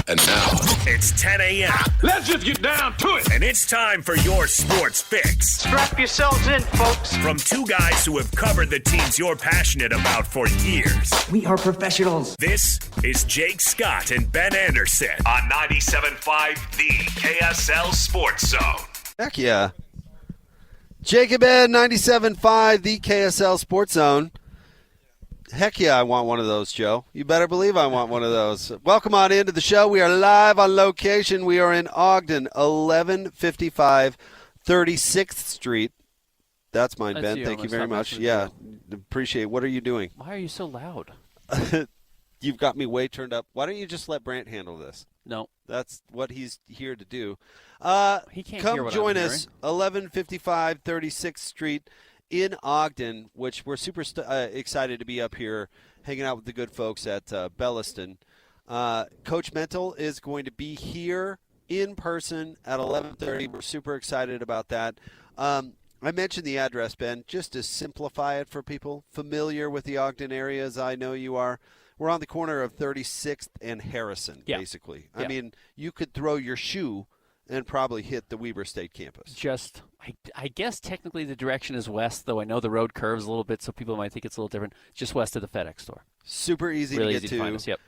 And now, it's 10 a.m. Let's just get down to it. And it's time for your sports fix. Strap yourselves in, folks. From two guys who have covered the teams you're passionate about for years. We are professionals. This is Jake Scott and Ben Anderson on 97.5 The KSL Sports Zone. Heck yeah. Jake and Ben, 97.5 The KSL Sports Zone. Heck yeah, I want one of those, Joe. You better believe I want one of those. Welcome on into the show. We are live on location. We are in Ogden, 1155 36th Street. That's mine, Ben. Thank you very much. Yeah, appreciate it. What are you doing? Why are you so loud? You've got me way turned up. Why don't you just let Brant handle this? No. That's what he's here to do. He can't come hear what join I'm us, 1155 36th Street in Ogden, which we're super excited to be up here hanging out with the good folks at Belliston. Coach Mental is going to be here in person at 11:30. We're super excited about that. I mentioned the address, Ben, just to simplify it for people familiar with the Ogden area, as I know you are. We're on the corner of 36th and Harrison, basically. Yeah. I mean, you could throw your shoe and probably hit the Weber State campus. I guess technically the direction is west, though I know the road curves a little bit, so people might think it's a little different. Just west of the FedEx store. Super easy really to get easy to find us, yep.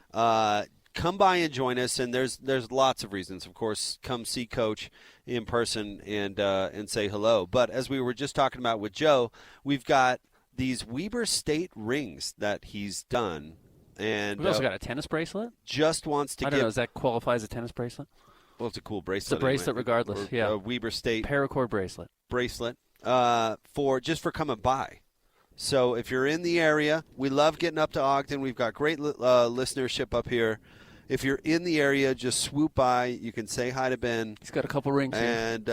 Come by and join us, and there's lots of reasons. Of course, come see Coach in person and say hello. But as we were just talking about with Joe, we've got these Weber State rings that he's done. And we also got a tennis bracelet. Just wants to I don't know, does that qualify as a tennis bracelet? Well, it's a cool bracelet. It's a bracelet regardless, yeah. A Weber State paracord bracelet for coming by. So if you're in the area, we love getting up to Ogden. We've got great listenership up here. If you're in the area, just swoop by. You can say hi to Ben. He's got a couple rings and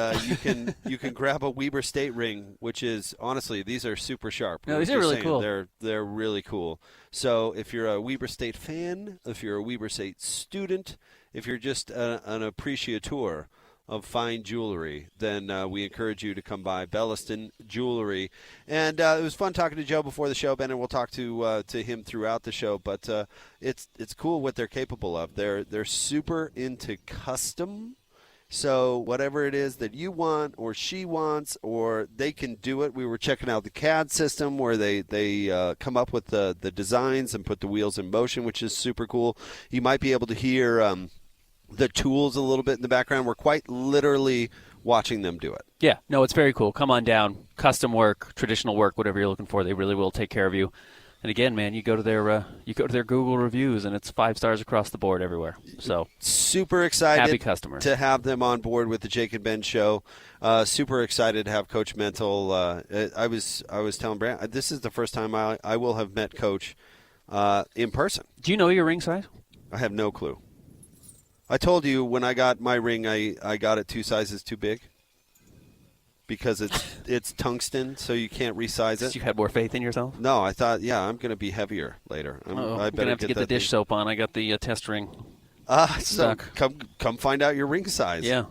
you can grab a Weber State ring, which is honestly, these are super sharp. No, these are really cool. They're really cool. So if you're a Weber State fan, if you're a Weber State student, if you're just an appreciateur of fine jewelry, then we encourage you to come by Belliston Jewelry. And it was fun talking to Joe before the show, Ben, and we'll talk to him throughout the show. But it's cool what they're capable of. They're super into custom. So whatever it is that you want or she wants, or they can do it. We were checking out the CAD system where they come up with the designs and put the wheels in motion, which is super cool. You might be able to hear the tools a little bit in the background. We're quite literally watching them do it. Yeah, no, it's very cool. Come on down. Custom work, traditional work, whatever you're looking for, they really will take care of you. And again, man, you go to their Google reviews, and it's 5 stars across the board everywhere. So super excited, happy customers to have them on board with the Jake and Ben show. Super excited to have Coach Mental. I was telling Brant, this is the first time I will have met Coach in person. Do you know your ring size? I have no clue. I told you when I got my ring, I got it 2 sizes too big because it's tungsten, so you can't resize it. You had more faith in yourself? No, I thought, I'm going to be heavier later. I'm going to have to get the dish soap on. I got the test ring. So come find out your ring size. Yeah.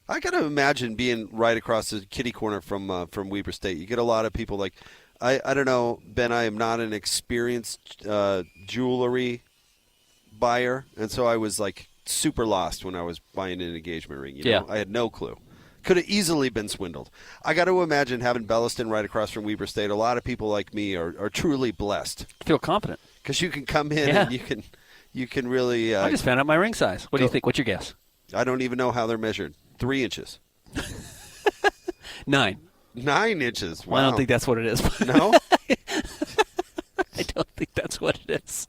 I got to imagine being right across the kitty corner from Weber State. You get a lot of people like, I don't know, Ben, I am not an experienced jewelry buyer, and so I was like super lost when I was buying an engagement ring. You know? I had no clue. Could have easily been swindled. I got to imagine having Belliston right across from Weber State. A lot of people like me are truly blessed. Feel confident because you can come in and you can really. I just found out my ring size. What do you think? What's your guess? I don't even know how they're measured. 3 inches. 9. 9 inches. Wow. Well, I don't think that's what it is. No. I don't think that's what it is.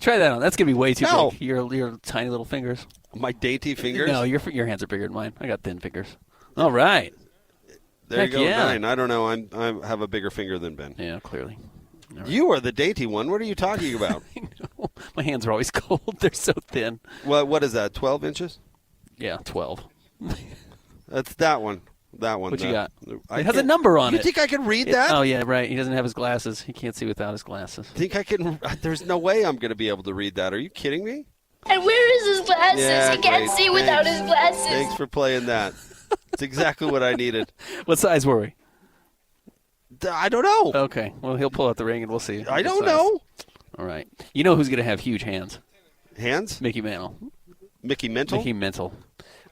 Try that on. That's going to be way too big. Your tiny little fingers. My dainty fingers? No, your hands are bigger than mine. I got thin fingers. All right. There you go, 9. I don't know. I have a bigger finger than Ben. Yeah, clearly. Right. You are the dainty one. What are you talking about? My hands are always cold. They're so thin. What is that, 12 inches? Yeah, 12. That's that one. What you got? It has a number on it. You think I can read that? Oh, yeah, right. He doesn't have his glasses. He can't see without his glasses. Think I can? There's no way I'm going to be able to read that. Are you kidding me? And where is his glasses? Yeah, he can't see without his glasses. Thanks for playing that. It's exactly what I needed. What size were we? I don't know. Okay. Well, he'll pull out the ring and we'll see. I don't know. All right. You know who's going to have huge hands? Hands? Mickey Mantle. Mickey Mental? Mickey Mental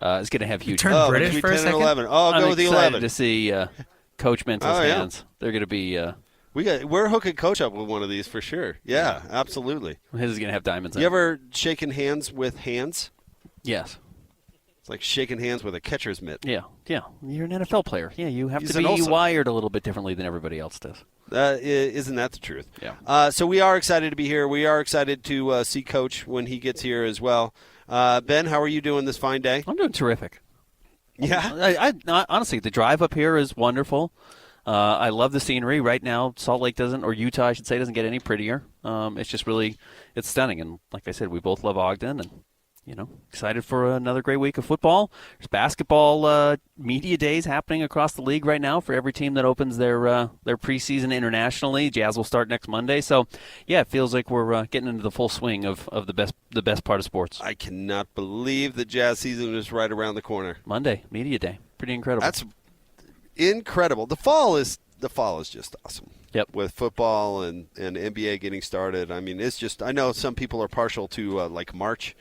is going to have huge. Turned British for a 10 and second. 11. Oh, I'll I'm go with the excited 11. to see Coach Mental's hands. They're going to be. We're hooking Coach up with one of these for sure. Yeah, absolutely. His is going to have diamonds. You ever shaken hands with hands? Yes. It's like shaking hands with a catcher's mitt. Yeah. You're an NFL player. Yeah, you have He's to an be also. wired a little bit differently than everybody else does. Isn't that the truth? Yeah. So we are excited to be here. We are excited to see Coach when he gets here as well. Ben, how are you doing this fine day? I'm doing terrific. Yeah. I honestly, the drive up here is wonderful. I love the scenery right now. Salt Lake doesn't, or Utah, I should say, doesn't get any prettier. It's just really, it's stunning. And like I said, we both love Ogden, and excited for another great week of football. There's basketball media days happening across the league right now for every team that opens their preseason internationally. Jazz will start next Monday, so yeah, it feels like we're getting into the full swing of the best part of sports. I cannot believe the Jazz season is right around the corner. Monday, media day, pretty incredible. That's incredible. The fall is just awesome. Yep. With football and NBA getting started, I mean, it's just. I know some people are partial to like March.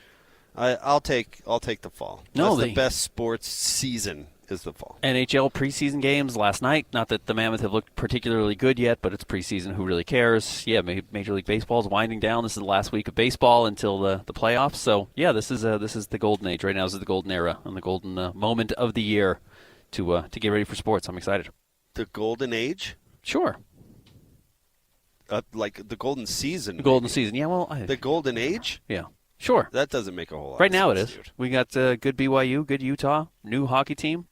I'll take the fall. No, That's the best sports season is the fall. NHL preseason games last night. Not that the Mammoth have looked particularly good yet, but it's preseason. Who really cares? Yeah, Major League Baseball is winding down. This is the last week of baseball until the playoffs. So yeah, this is the golden age right now. This is the golden era and the golden moment of the year to get ready for sports. I'm excited. The golden age? Sure. Like the golden season. The golden season. Yeah. Well, the golden age? Yeah. Sure. That doesn't make a whole lot right of now sense, it is. Dude. We got good BYU, good Utah, new hockey team.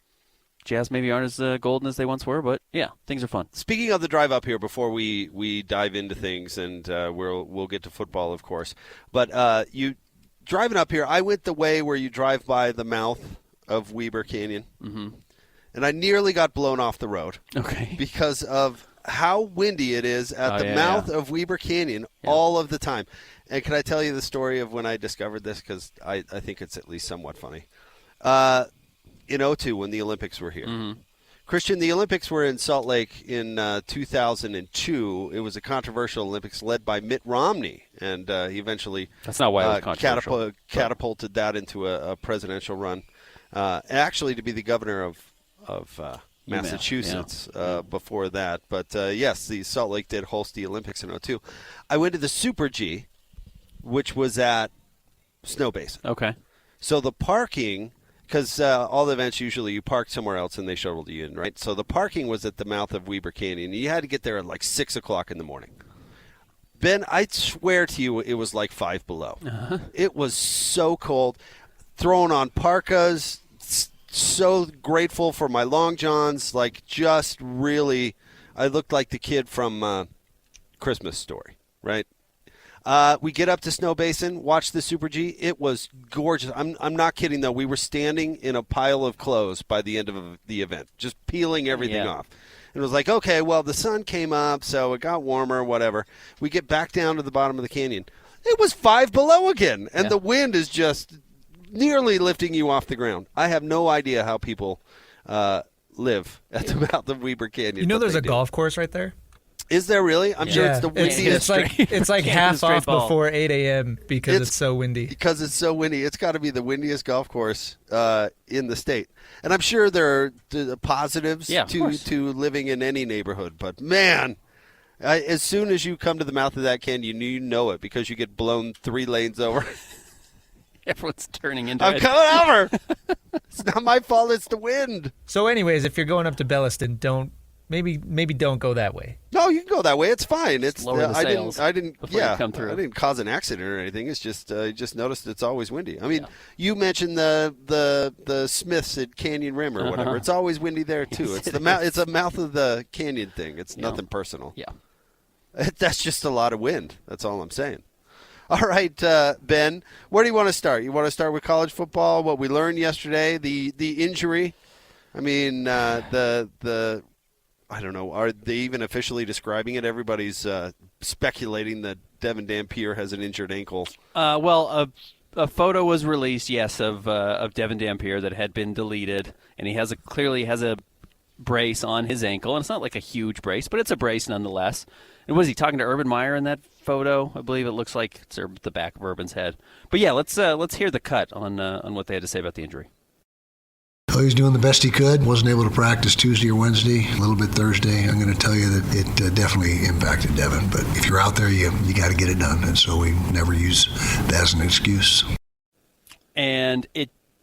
Jazz maybe aren't as golden as they once were, but yeah, things are fun. Speaking of the drive up here, before we dive into things, and we'll get to football, of course. But you driving up here, I went the way where you drive by the mouth of Weber Canyon, and I nearly got blown off the road. Okay. Because of how windy it is at the mouth of Weber Canyon all of the time. And can I tell you the story of when I discovered this? Because I think it's at least somewhat funny. In 2002, when the Olympics were here. Christian, the Olympics were in Salt Lake in 2002. It was a controversial Olympics led by Mitt Romney. And he eventually That's not why it was controversial. catapulted that into a presidential run. Actually, to be the governor of Massachusetts before that. But, yes, the Salt Lake did host the Olympics in 2002. I went to the Super G, which was at Snow Basin. Okay. So the parking, because all the events usually you park somewhere else and they shuttle you in, right? So the parking was at the mouth of Weber Canyon. You had to get there at like 6 o'clock in the morning. Ben, I swear to you it was like 5 below. It was so cold. Throwing on parkas, so grateful for my long johns, like just really, I looked like the kid from Christmas Story, right? We get up to Snow Basin, watch the Super G. It was gorgeous. I'm not kidding, though. We were standing in a pile of clothes by the end of the event, just peeling everything off. And it was like, okay, well, the sun came up, so it got warmer, whatever. We get back down to the bottom of the canyon. It was 5 below again, and the wind is just nearly lifting you off the ground. I have no idea how people live at the mouth of Weber Canyon. You know there's a golf course right there? Is there really? I'm sure it's the windiest. It's like half off before 8 a.m. because it's so windy. Because it's so windy. It's got to be the windiest golf course in the state. And I'm sure there are positives to living in any neighborhood. But, man, as soon as you come to the mouth of that canyon, you know it because you get blown 3 lanes over. Everyone's turning into I'm it. coming over. It's not my fault. It's the wind. So anyways, if you're going up to Belliston, maybe don't go that way. No, you can go that way. It's fine. It's lower the sails I didn't before you come through. I didn't cause an accident or anything. It's just I just noticed it's always windy. I mean, you mentioned the Smiths at Canyon Rim or whatever. It's always windy there too. It's it's a mouth of the canyon thing. It's nothing personal. Yeah. That's just a lot of wind. That's all I'm saying. All right, Ben, where do you want to start? You want to start with college football, what we learned yesterday, the injury? I mean, the I don't know. Are they even officially describing it? Everybody's speculating that Devon Dampier has an injured ankle. Well, a photo was released, yes, of Devon Dampier that had been deleted, and he clearly has a brace on his ankle, and it's not like a huge brace, but it's a brace nonetheless. And was he talking to Urban Meyer in that photo. I believe it looks like it's the back of Urban's head. But yeah, let's hear the cut on what they had to say about the injury. Oh, he's doing the best he could. Wasn't able to practice Tuesday or Wednesday, a little bit Thursday. I'm going to tell you that it definitely impacted Devon. But if you're out there, you got to get it done. And so we never use that as an excuse. And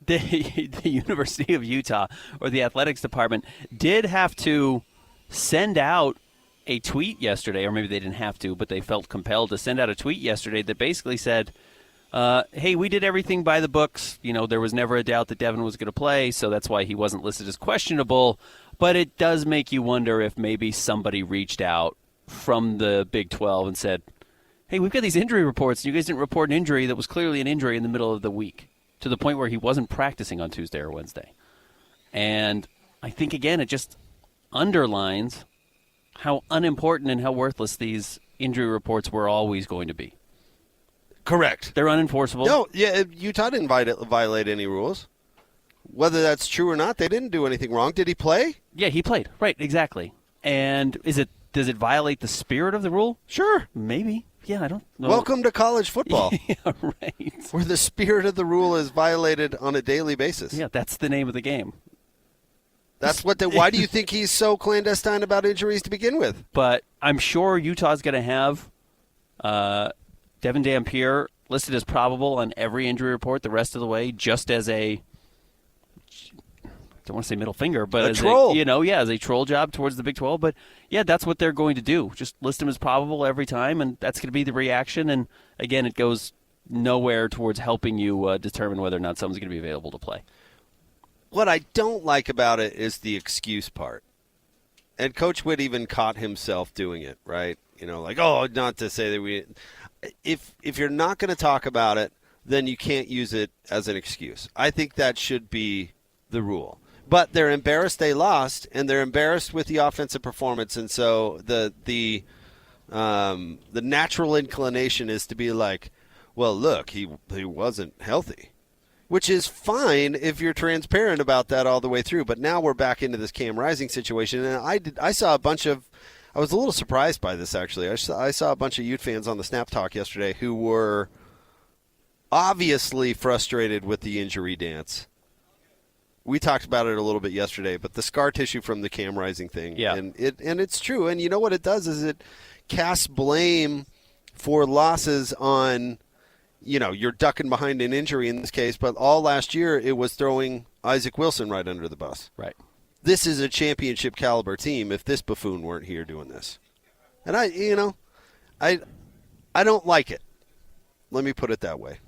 the University of Utah, or the athletics department, did have to send out a tweet yesterday, or maybe they didn't have to, but they felt compelled to send out a tweet yesterday that basically said, hey, we did everything by the books. There was never a doubt that Devon was going to play, so that's why he wasn't listed as questionable. But it does make you wonder if maybe somebody reached out from the Big 12 and said, hey, we've got these injury reports. You guys didn't report an injury that was clearly an injury in the middle of the week, to the point where he wasn't practicing on Tuesday or Wednesday. And I think, again, it just underlines how unimportant and how worthless these injury reports were always going to be. Correct. They're unenforceable. No, yeah, Utah didn't violate any rules. Whether that's true or not, they didn't do anything wrong. Did he play? Yeah, he played. Right, exactly. And does it violate the spirit of the rule? Sure. Maybe. Yeah, I don't know. Welcome to college football. Yeah, right. Where the spirit of the rule is violated on a daily basis. Yeah, that's the name of the game. That's what. Why do you think he's so clandestine about injuries to begin with? But I'm sure Utah's going to have Devon Dampier listed as probable on every injury report the rest of the way, just as a, I don't want to say middle finger, but as troll. As a troll job towards the Big 12. But yeah, that's what they're going to do. Just list him as probable every time, and that's going to be the reaction. And again, it goes nowhere towards helping you determine whether or not someone's going to be available to play. What I don't like about it is the excuse part. And Coach Witt even caught himself doing it, right? Not to say that we. If you're not going to talk about it, then you can't use it as an excuse. I think that should be the rule. But they're embarrassed they lost, and they're embarrassed with the offensive performance, and so the natural inclination is to be like, well, look, he wasn't healthy. Which is fine if you're transparent about that all the way through. But now we're back into this Cam Rising situation, and I saw a bunch of. I was a little surprised by this, actually. I saw a bunch of Ute fans on the Snap Talk yesterday who were obviously frustrated with the injury dance. We talked about it a little bit yesterday, but the scar tissue from the Cam Rising thing, yeah. and it's true. And you know what it does is it casts blame for losses on. You're ducking behind an injury in this case, but all last year it was throwing Isaac Wilson right under the bus. Right. This is a championship caliber team if this buffoon weren't here doing this. And I don't like it. Let me put it that way.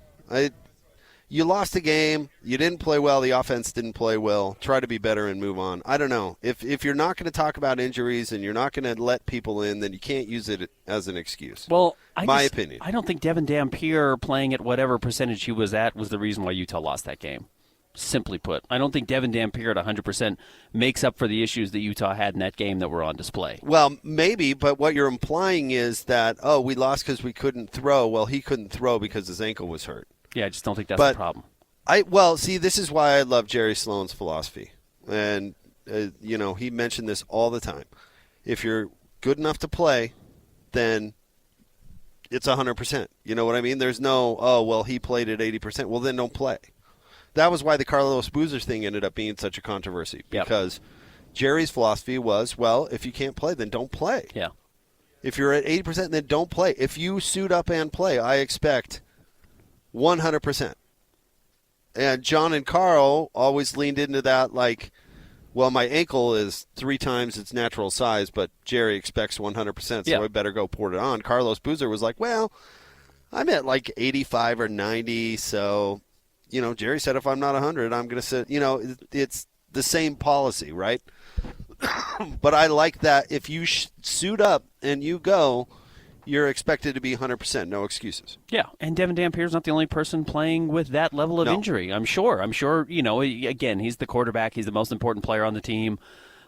You lost the game. You didn't play well. The offense didn't play well. Try to be better and move on. I don't know. If you're not going to talk about injuries and you're not going to let people in, then you can't use it as an excuse. Well, my opinion. I don't think Devon Dampier playing at whatever percentage he was at was the reason why Utah lost that game. Simply put, I don't think Devon Dampier at 100% makes up for the issues that Utah had in that game that were on display. Well, maybe, but what you're implying is that, we lost because we couldn't throw. Well, he couldn't throw because his ankle was hurt. Yeah, I just don't think that's the problem. This is why I love Jerry Sloan's philosophy. And, he mentioned this all the time. If you're good enough to play, then it's 100%. You know what I mean? There's no, he played at 80%. Well, then don't play. That was why the Carlos Boozer thing ended up being such a controversy. Because Jerry's philosophy was, if you can't play, then don't play. Yeah. If you're at 80%, then don't play. If you suit up and play, I expect 100%. And John and Carl always leaned into that my ankle is 3 times its natural size, but Jerry expects 100%, so I better go pour it on. Carlos Boozer was like, I'm at 85 or 90, so, Jerry said if I'm not 100, I'm going to sit. It's the same policy, right? But I like that if you suit up and you go, you're expected to be 100%, no excuses. Yeah, and Devon Dampier's not the only person playing with that level of injury. I'm sure, again, he's the quarterback. He's the most important player on the team.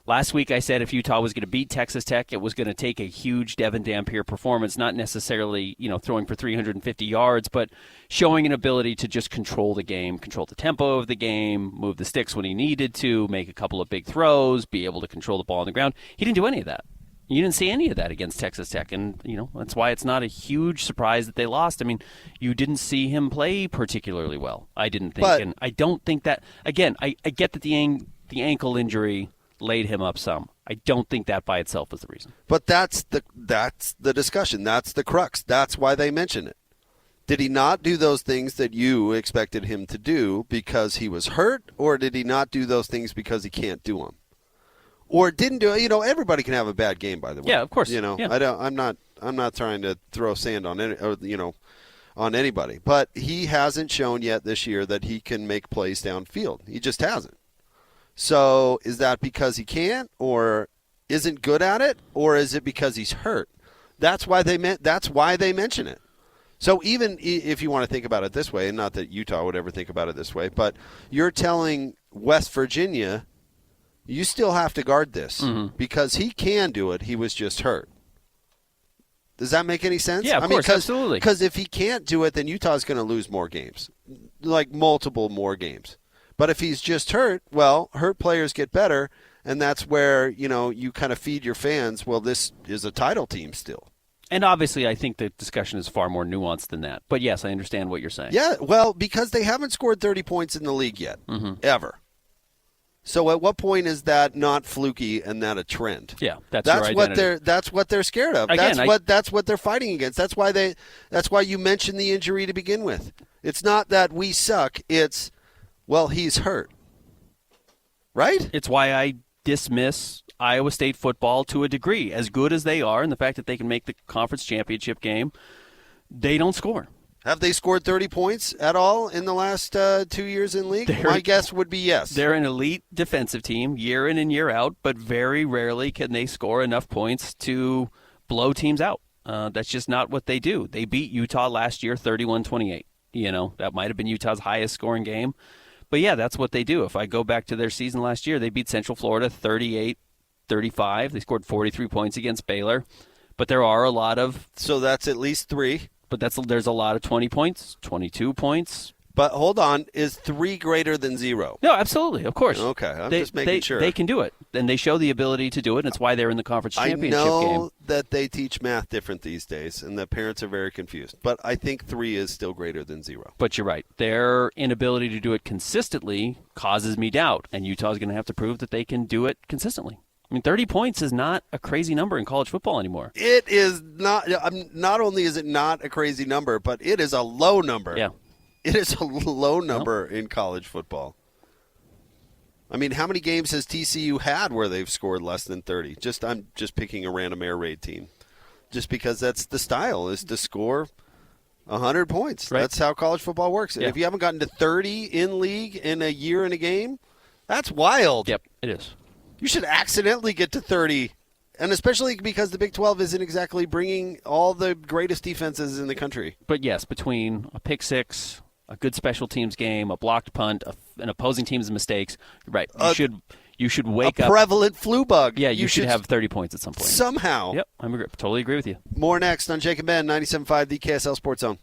Last week I said if Utah was going to beat Texas Tech, it was going to take a huge Devon Dampier performance, not necessarily, throwing for 350 yards, but showing an ability to just control the game, control the tempo of the game, move the sticks when he needed to, make a couple of big throws, be able to control the ball on the ground. He didn't do any of that. You didn't see any of that against Texas Tech, and that's why it's not a huge surprise that they lost. I mean, you didn't see him play particularly well, I didn't think, and I don't think that. Again, I get that the ankle injury laid him up some. I don't think that by itself was the reason. But that's the discussion. That's the crux. That's why they mention it. Did he not do those things that you expected him to do because he was hurt, or did he not do those things because he can't do them? Or didn't do it? Everybody can have a bad game, by the way. Yeah, of course. Yeah. I'm not trying to throw sand on on anybody. But he hasn't shown yet this year that he can make plays downfield. He just hasn't. So is that because he can't, or isn't good at it, or is it because he's hurt? That's why they mention it. So even if you want to think about it this way, and not that Utah would ever think about it this way, but you're telling West Virginia, you still have to guard this because he can do it. He was just hurt. Does that make any sense? Yeah, of course, absolutely. Because if he can't do it, then Utah's going to lose more games, like multiple more games. But if he's just hurt, well, hurt players get better, and that's where, you kind of feed your fans, well, this is a title team still. And obviously, I think the discussion is far more nuanced than that. But yes, I understand what you're saying. Yeah, well, because they haven't scored 30 points in the league yet, ever. So at what point is that not fluky and that a trend? Yeah, that's your identity. That's what they're scared of. Again, that's what they're fighting against. That's why you mentioned the injury to begin with. It's not that we suck. It's, well, he's hurt. Right? It's why I dismiss Iowa State football to a degree. As good as they are, and the fact that they can make the conference championship game, they don't score. Have they scored 30 points at all in the last 2 years in league? My guess would be yes. They're an elite defensive team year in and year out, but very rarely can they score enough points to blow teams out. That's just not what they do. They beat Utah last year 31-28. That might have been Utah's highest scoring game. But, yeah, that's what they do. If I go back to their season last year, they beat Central Florida 38-35. They scored 43 points against Baylor. But there are a lot of – So that's at least 3. But there's a lot of 20 points, 22 points. But hold on, is 3 greater than 0? No, absolutely, of course. Okay, I'm just making sure. They can do it, and they show the ability to do it, and it's why they're in the conference championship game. I know that they teach math different these days, and that parents are very confused. But I think 3 is still greater than 0. But you're right. Their inability to do it consistently causes me doubt, and Utah's going to have to prove that they can do it consistently. I mean, 30 points is not a crazy number in college football anymore. It is not. Not only is it not a crazy number, but it is a low number. Yeah. It is a low number in college football. I mean, how many games has TCU had where they've scored less than 30? I'm just picking a random air raid team. Just because that's the style, is to score 100 points. Right. That's how college football works. Yeah. If you haven't gotten to 30 in league in a year in a game, that's wild. Yep, it is. You should accidentally get to 30, and especially because the Big 12 isn't exactly bringing all the greatest defenses in the country. But, yes, between a pick six, a good special teams game, a blocked punt, an opposing team's mistakes, right, you should wake up. A prevalent flu bug. Yeah, you should have 30 points at some point. Somehow. Yep, totally agree with you. More next on Jake and Ben, 97.5, the KSL Sports Zone.